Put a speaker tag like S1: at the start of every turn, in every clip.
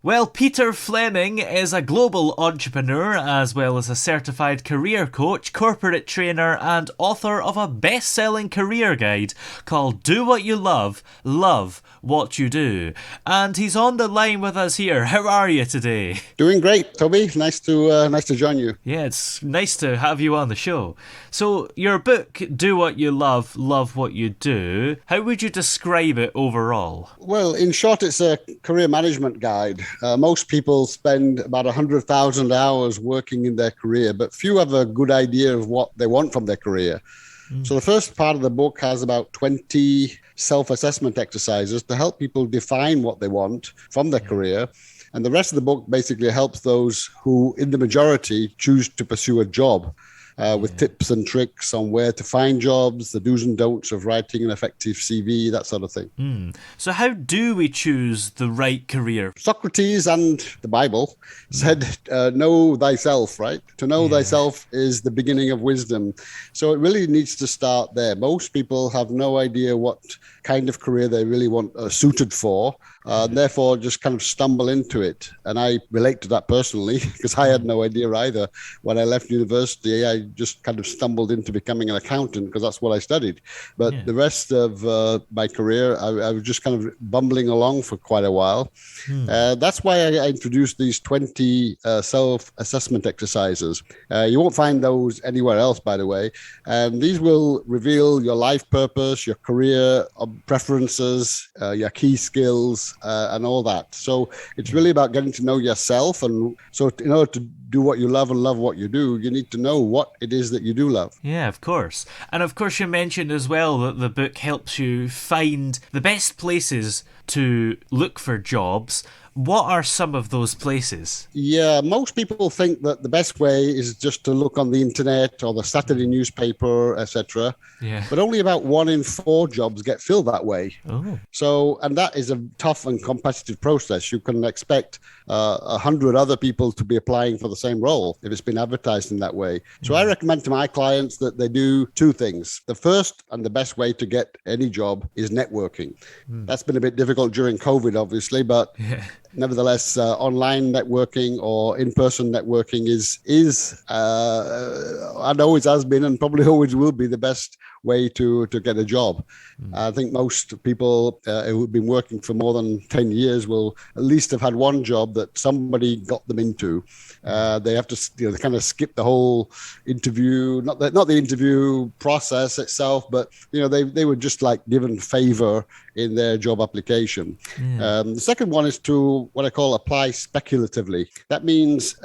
S1: Well, Peter Fleming is a global entrepreneur as well as a certified career coach, corporate trainer, and author of a best-selling career guide called Do What You Love, Love What You Do. And he's on the line with us here. How are you today?
S2: Doing great, Toby. Nice to join you.
S1: Yeah, it's nice to have you on the show. So, your book, Do What You Love, Love What You Do, how would you describe it overall?
S2: Well, in short, it's a career management guide. Most people spend about 100,000 hours working in their career, but few have a good idea of what they want from their career. So the first part of the book has about 20 self-assessment exercises to help people define what they want from their career. And the rest of the book basically helps those who, in the majority, choose to pursue a job. With tips and tricks on where to find jobs, the do's and don'ts of writing an effective CV, that sort of thing.
S1: So how do we choose the right career?
S2: Socrates and the Bible said, know thyself, right? To know thyself is the beginning of wisdom. So it really needs to start there. Most people have no idea what kind of career they really want suited for, and therefore just kind of stumble into it. And I relate to that personally because I had no idea either. When I left university, I just kind of stumbled into becoming an accountant because that's what I studied. But the rest of my career, I was just kind of bumbling along for quite a while. That's why I introduced these 20 self-assessment exercises. You won't find those anywhere else, by the way. And these will reveal your life purpose, your career preferences, your key skills, and all that. So it's really about getting to know yourself. And so in order to do what you love and love what you do, you need to know what it is that you do love.
S1: Yeah, of course. And of course you mentioned as well that the book helps you find the best places to look for jobs. What are some of those places?
S2: Yeah, most people think that the best way is just to look on the internet or the Saturday newspaper, etc.
S1: Yeah.
S2: But only about 1 in 4 jobs get filled that way.
S1: Oh.
S2: So, and that is a tough and competitive process. You can expect 100 other people to be applying for the same role if it's been advertised in that way. So I recommend to my clients that they do 2 things. The first and the best way to get any job is networking. That's been a bit difficult during COVID, obviously, but nevertheless, online networking or in-person networking is and always has been and probably always will be the best way to get a job. I think most people who've been working for more than 10 years will at least have had one job that somebody got them into. They have to they kind of skip the whole interview, not the interview process itself, but they were just like given favor in their job application. The second one is to what I call apply speculatively. That means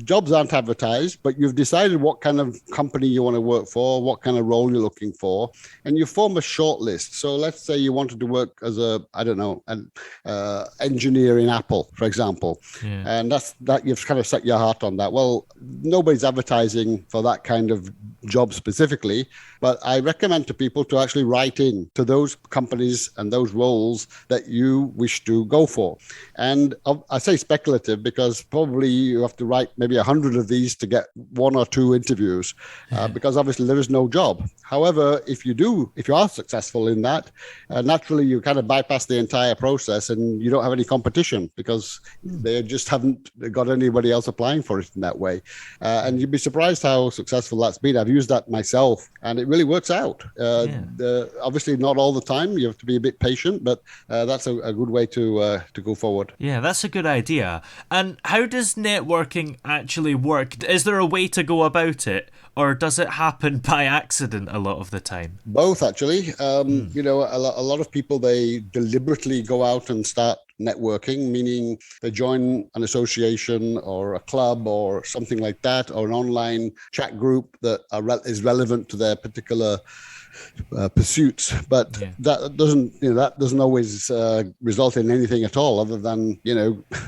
S2: jobs aren't advertised, but you've decided what kind of company you want to work for, what kind of role you're looking for, and you form a short list. So let's say you wanted to work as an engineer in Apple, for example, and that you've kind of set your heart on that. Well, nobody's advertising for that kind of job specifically, but I recommend to people to actually write in to those companies and those roles that you wish to go for. And I say speculative because probably you have to write maybe 100 of these to get 1 or 2 interviews because obviously there is no job. However, if you are successful in that, naturally you kind of bypass the entire process and you don't have any competition because they just haven't got anybody else applying for it in that way. And you'd be surprised how successful that's been. I've used that myself and it really works out. Obviously not all the time. You have to be a bit patient, but that's a good way to go forward.
S1: Yeah, that's a good idea. And how does networking actually work? Is there a way to go about it, or does it happen by accident a lot of the time?
S2: Both, actually. A lot of people, they deliberately go out and start networking, meaning they join an association or a club or something like that, or an online chat group that is relevant to their particular pursuits, but that doesn't always result in anything at all other than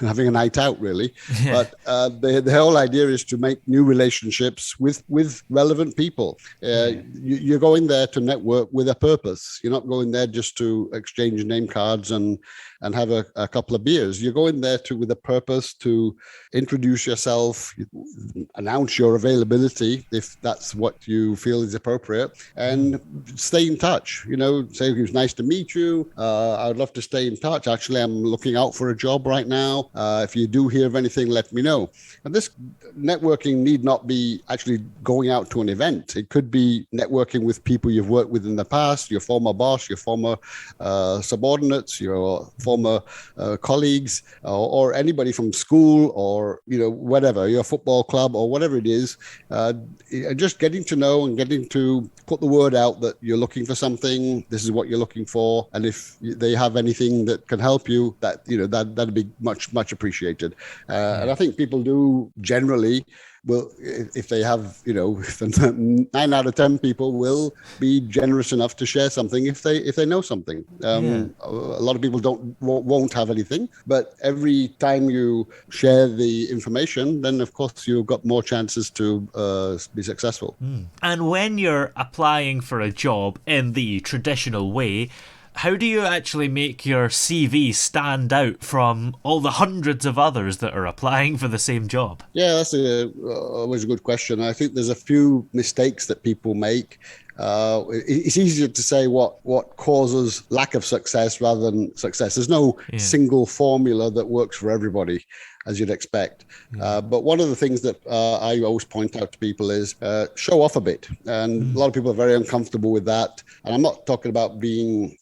S2: having a night out, really. But the whole idea is to make new relationships with with relevant people. You're going there to network with a purpose. You're not going there just to exchange name cards and have a couple of beers. You're going there with a purpose to introduce yourself, announce your availability if that's what you feel is appropriate, and stay in touch. Say it was nice to meet you. I would love to stay in touch. Actually, I'm looking out for a job right now. If you do hear of anything, let me know. And this networking need not be actually going out to an event. It could be networking with people you've worked with in the past, your former boss, your former subordinates, your former colleagues, or anybody from school, or whatever, your football club or whatever it is. Just getting to know and getting to put the word out that you're looking for something. This is what you're looking for, and if they have anything that can help you, that'd be much appreciated. And I think people do generally. Well, if they have, 9 out of 10 people will be generous enough to share something if they know something. A lot of people won't have anything, but every time you share the information, then of course you've got more chances to be successful.
S1: And when you're applying for a job in the traditional way, how do you actually make your CV stand out from all the hundreds of others that are applying for the same job?
S2: Yeah, that's always a good question. I think there's a few mistakes that people make. It's easier to say what causes lack of success rather than success. There's no single formula that works for everybody, as you'd expect. But one of the things that I always point out to people is show off a bit. And a lot of people are very uncomfortable with that. And I'm not talking about being,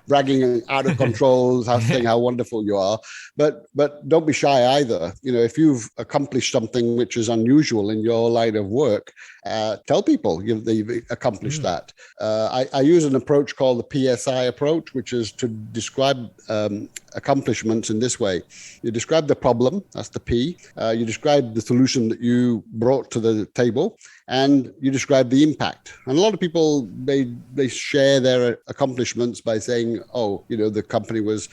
S2: bragging out of control, saying how wonderful you are. But don't be shy either. If you've accomplished something which is unusual in your line of work, tell people you've accomplished that. I use an approach called the PSI approach, which is to describe accomplishments in this way. You describe the problem, that's the P. You describe the solution that you brought to the table, and you describe the impact. And a lot of people, they share their accomplishments by saying, the company was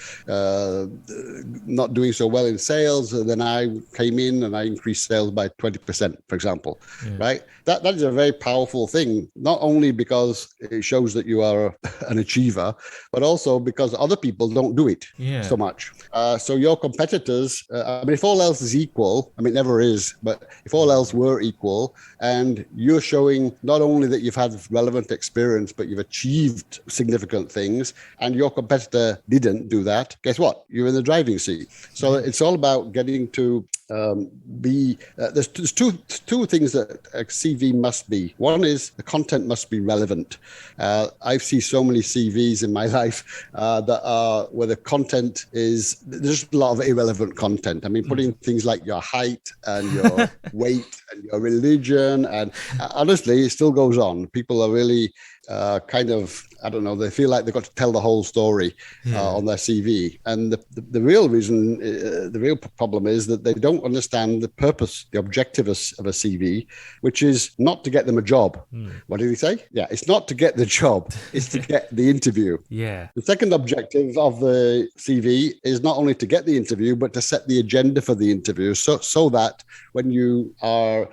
S2: not doing so well in sales, and then I came in and I increased sales by 20%, for example, right? That is a very powerful thing, not only because it shows that you are an achiever, but also because other people don't do it so much. So your competitors, if all else is equal, it never is, but if all else were equal, and you're showing not only that you've had relevant experience, but you've achieved significant things, and your competitor didn't do that, guess what? You're in the driving seat. So it's all about getting to there's two things that a CV must be. One is the content must be relevant. I've seen so many CVs in my life that are where the content is, there's a lot of irrelevant content. Putting things like your height and your weight and your religion, and honestly, it still goes on. People are really they feel like they've got to tell the whole story on their CV. And the real reason, the real problem is that they don't understand the purpose, the objective of a CV, which is not to get them a job. What did he say? Yeah, it's not to get the job, it's to get the interview.
S1: Yeah.
S2: The second objective of the CV is not only to get the interview, but to set the agenda for the interview so that when you are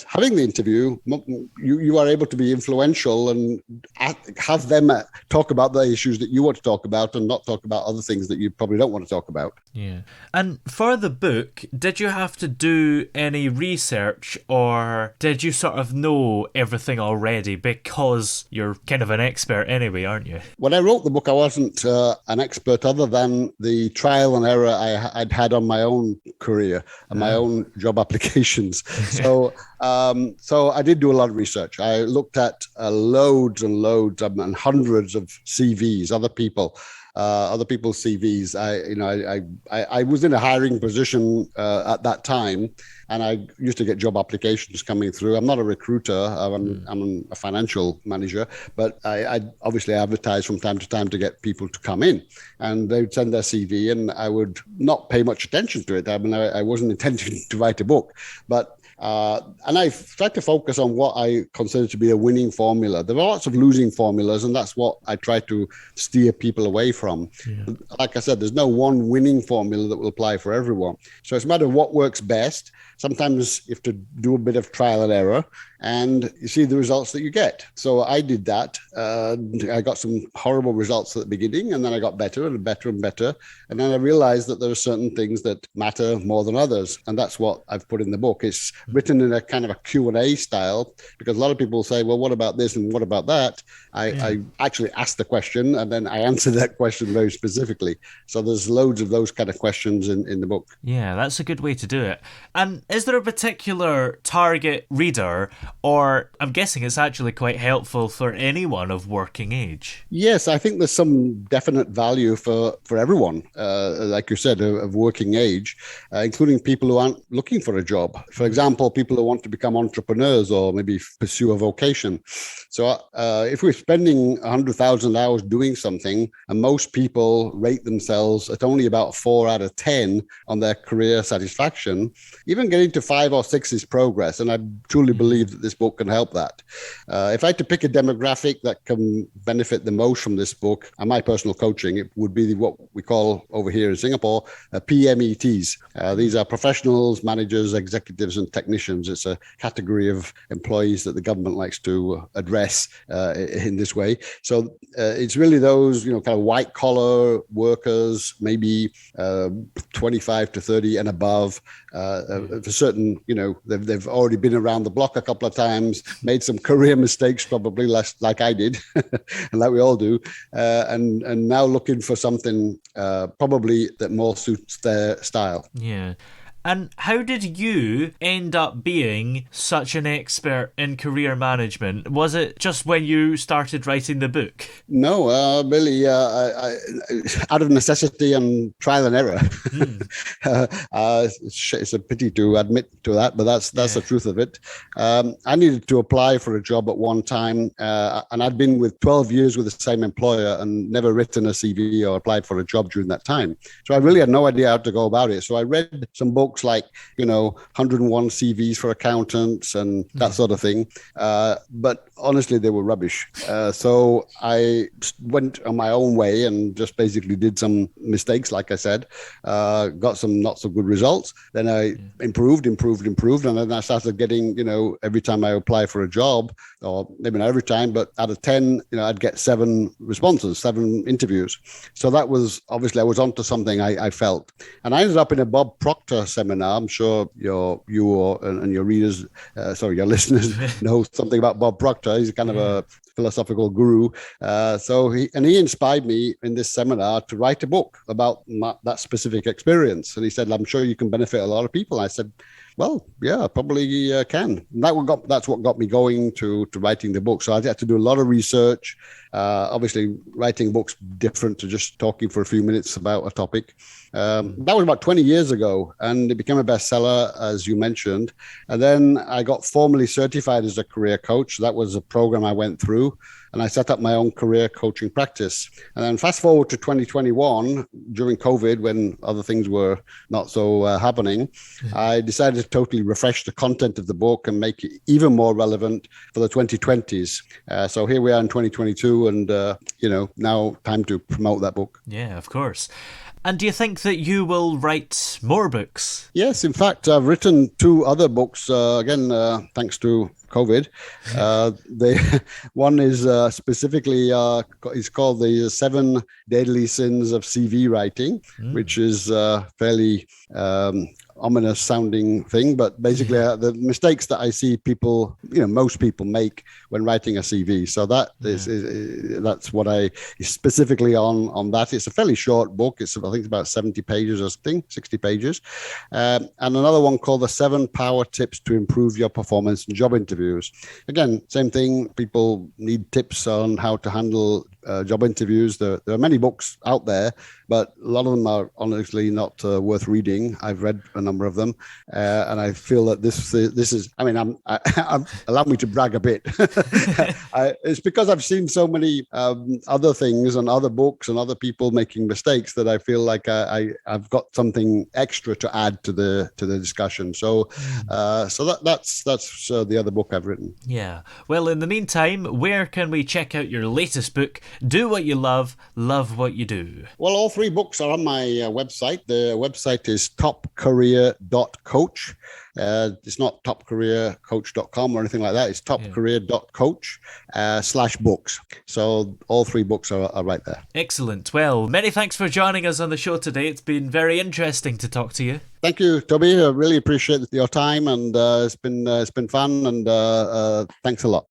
S2: having the interview, you are able to be influential and have them talk about the issues that you want to talk about and not talk about other things that you probably don't want to talk about.
S1: Yeah. And for the book, did you have to do any research, or did you sort of know everything already because you're kind of an expert anyway, aren't you?
S2: When I wrote the book, I wasn't an expert other than the trial and error I'd had on my own career and my own job applications. So I did do a lot of research. I looked at loads and loads and hundreds of CVs, other people's CVs. I was in a hiring position at that time, and I used to get job applications coming through. I'm not a recruiter. I'm a financial manager, but I obviously advertise from time to time to get people to come in, and they would send their CV, and I would not pay much attention to it. I wasn't intending to write a book, but And I've tried to focus on what I consider to be a winning formula. There are lots of losing formulas, and that's what I try to steer people away from.
S1: Yeah.
S2: Like I said, there's no one winning formula that will apply for everyone. So it's a matter of what works best. Sometimes you have to do a bit of trial and error, and you see the results that you get. So I did that. I got some horrible results at the beginning, and then I got better and better and better. And then I realized that there are certain things that matter more than others. And that's what I've put in the book. It's written in a kind of a Q&A style, because a lot of people say, well, what about this and what about that? I actually ask the question, and then I answer that question very specifically. So there's loads of those kind of questions in the book.
S1: Yeah, that's a good way to do it. And is there a particular target reader, or I'm guessing it's actually quite helpful for anyone of working age?
S2: Yes, I think there's some definite value for everyone, like you said, of working age, including people who aren't looking for a job. For example, people who want to become entrepreneurs or maybe pursue a vocation. So if we're spending 100,000 hours doing something, and most people rate themselves at only about 4 out of 10 on their career satisfaction, even getting to 5 or 6 is progress. And I truly believe that this book can help that. If I had to pick a demographic that can benefit the most from this book and my personal coaching, it would be what we call over here in Singapore PMETs. These are professionals, managers, executives, and technicians. It's a category of employees that the government likes to address in this way. So it's really those, kind of white collar workers, maybe 25 to 30 and above. For certain, they've already been around the block a couple of times, made some career mistakes, probably less like I did, and like we all do, and now looking for something probably that more suits their style.
S1: Yeah. And how did you end up being such an expert in career management? Was it just when you started writing the book?
S2: No, really, out of necessity and trial and error. It's a pity to admit to that, but that's the truth of it. I needed to apply for a job at one time, and I'd been with 12 years with the same employer and never written a CV or applied for a job during that time. So I really had no idea how to go about it. So I read some books like 101 CVs for accountants and that sort of thing, but honestly they were rubbish. So I went on my own way and just basically did some mistakes, like I said, got some not so good results. Then I improved, and then I started getting, every time I apply for a job, or maybe not every time, but out of 10, I'd get 7 responses, 7 interviews. So that was, obviously I was onto something, I felt. And I ended up in a Bob Proctor seminar. I'm sure you and your readers, your listeners know something about Bob Proctor. He's kind of a philosophical guru. So he inspired me in this seminar to write a book about that specific experience. And he said, I'm sure you can benefit a lot of people. I said, well, yeah, probably can. And that's what got me going to writing the book. So I had to do a lot of research. Obviously, writing books different to just talking for a few minutes about a topic. That was about 20 years ago, and it became a bestseller, as you mentioned. And then I got formally certified as a career coach. That was a program I went through, and I set up my own career coaching practice. And then fast forward to 2021, during COVID, when other things were not so happening, I decided to totally refresh the content of the book and make it even more relevant for the 2020s. So here we are in 2022, and now time to promote that book.
S1: Yeah, of course. And do you think that you will write more books?
S2: Yes, in fact, I've written 2 other books, again, thanks to COVID. One is specifically is called The 7 Deadly Sins of CV Writing, which is fairly ominous sounding thing, but basically the mistakes that I see people, most people make when writing a CV. So that's what I specifically on that. It's a fairly short book. I think it's about 70 pages or something, 60 pages. And another one called The 7 Power Tips to Improve Your Performance in Job Interviews. Again, same thing. People need tips on how to handle job interviews. There are many books out there, but a lot of them are honestly not worth reading. I've read a number number of them, and I feel that this is. I mean, allow me to brag a bit. It's because I've seen so many other things and other books and other people making mistakes that I feel like I've got something extra to add to the discussion. So that's the other book I've written.
S1: Yeah. Well, in the meantime, where can we check out your latest book, Do What You Love, Love What You Do?
S2: Well, all 3 books are on my website. The website is topcareer.coach. It's not topcareercoach.com or anything like that. It's topcareer.coach /books. So all 3 books are right there.
S1: Excellent. Well, many thanks for joining us on the show today. It's been very interesting to talk to you.
S2: Thank you, Toby. I really appreciate your time, and it's been fun, and thanks a lot.